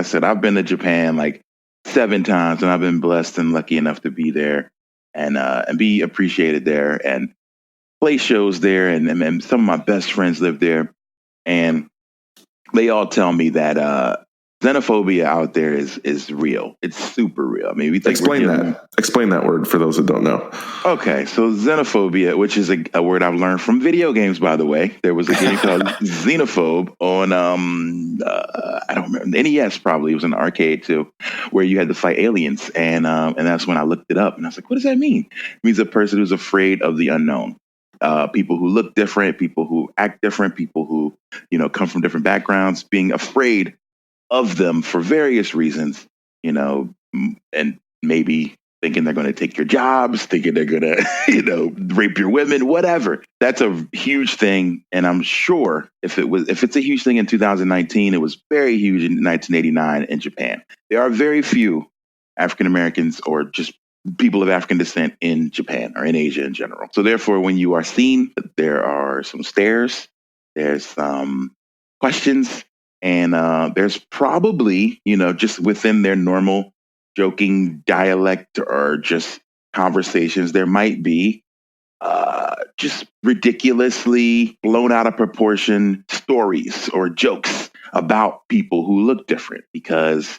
said, I've been to Japan like 7 times, and I've been blessed and lucky enough to be there and be appreciated there and play shows there. And some of my best friends live there, and they all tell me that xenophobia out there is real. It's super real. I mean, we think explain that. Explain that word for those that don't know. Okay, so xenophobia, which is a word I've learned from video games, by the way. There was a game called Xenophobe on I don't remember, NES probably. It was an arcade too, where you had to fight aliens, and that's when I looked it up, and I was like, what does that mean? It means a person who's afraid of the unknown. People who look different, people who act different, people who come from different backgrounds, being afraid of them for various reasons, and maybe thinking they're going to take your jobs, thinking they're going to, rape your women, whatever. That's a huge thing. And I'm sure if it's a huge thing in 2019, it was very huge in 1989 in Japan. There are very few African Americans or just people of African descent in Japan or in Asia in general. So therefore, when you are seen, there are some stares, there's some questions, and there's probably, just within their normal joking dialect or just conversations, there might be just ridiculously blown out of proportion stories or jokes about people who look different because,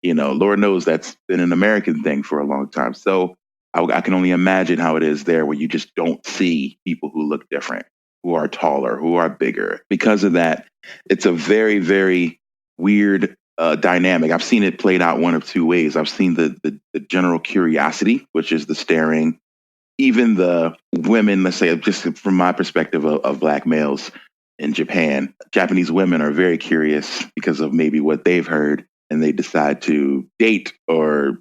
Lord knows that's been an American thing for a long time. So I can only imagine how it is there where you just don't see people who look different, who are taller, who are bigger. Because of that, it's a very, very weird dynamic. I've seen it played out one of two ways. I've seen the general curiosity, which is the staring. Even the women, let's say, just from my perspective of Black males in Japan, Japanese women are very curious because of maybe what they've heard, and they decide to date or,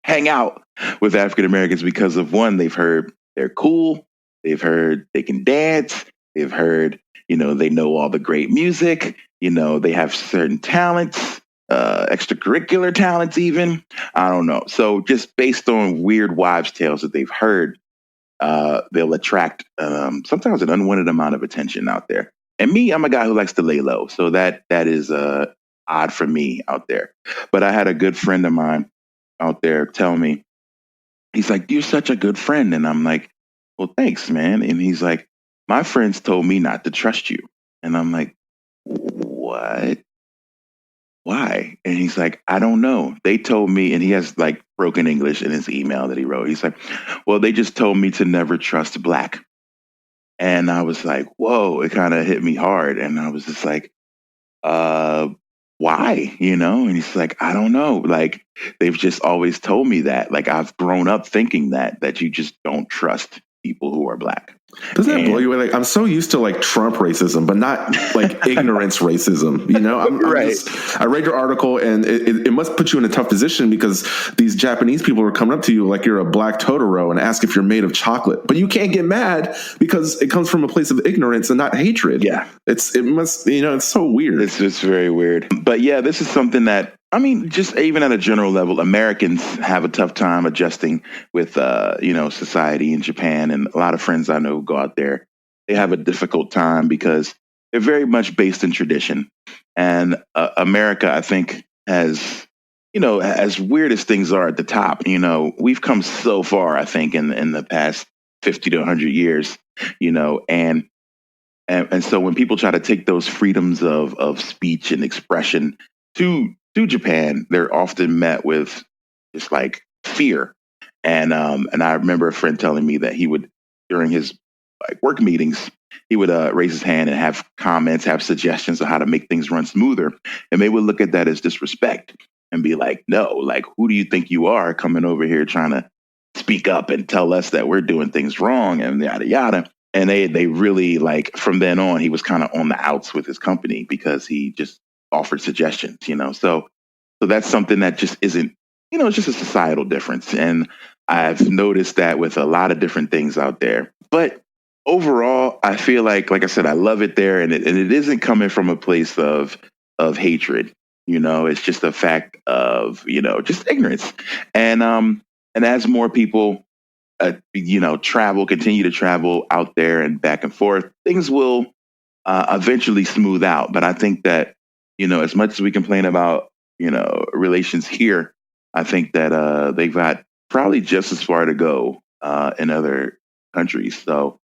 hang out with African Americans because of one, they've heard they're cool, they've heard they can dance, they've heard, they know all the great music, they have certain talents, extracurricular talents even. I don't know. So just based on weird wives' tales that they've heard, they'll attract sometimes an unwanted amount of attention out there. And me, I'm a guy who likes to lay low. So that is odd for me out there. But I had a good friend of mine out there tell me, he's like, you're such a good friend. And I'm like, well, thanks, man. And he's like, my friends told me not to trust you. And I'm like, what? Why? And he's like, I don't know. They told me, and he has like broken English in his email that he wrote. He's like, well, they just told me to never trust Black. And I was like, whoa, it kind of hit me hard. And I was just like, why? And he's like, I don't know. Like, they've just always told me that. Like, I've grown up thinking that you just don't trust people who are Black. Doesn't that blow you away? Like, I'm so used to like Trump racism, but not like ignorance racism. I read your article, and it must put you in a tough position because these Japanese people are coming up to you like you're a Black Totoro and ask if you're made of chocolate, but you can't get mad because it comes from a place of ignorance and not hatred. Yeah, it's so weird. It's very weird. But yeah, this is something that, I mean, just even at a general level, Americans have a tough time adjusting with, society in Japan. And a lot of friends I know who go out there, they have a difficult time because they're very much based in tradition. And America, I think, has, as weird as things are at the top, we've come so far, I think, in the past 50 to 100 years, and so when people try to take those freedoms of speech and expression to Japan, they're often met with just like fear. And I remember a friend telling me that he would, during his work meetings, he would raise his hand and have comments, have suggestions on how to make things run smoother. And they would look at that as disrespect and be like, no, like, who do you think you are coming over here trying to speak up and tell us that we're doing things wrong and yada, yada. And they really, like, from then on, he was kind of on the outs with his company because he just offered suggestions, So that's something that just isn't, it's just a societal difference. And I've noticed that with a lot of different things out there. But overall, I feel like I said, I love it there. And it isn't coming from a place of hatred. It's just a fact of, just ignorance. And as more people, continue to travel out there and back and forth, things will eventually smooth out. But I think that, as much as we complain about relations here, I think that they've got probably just as far to go in other countries. So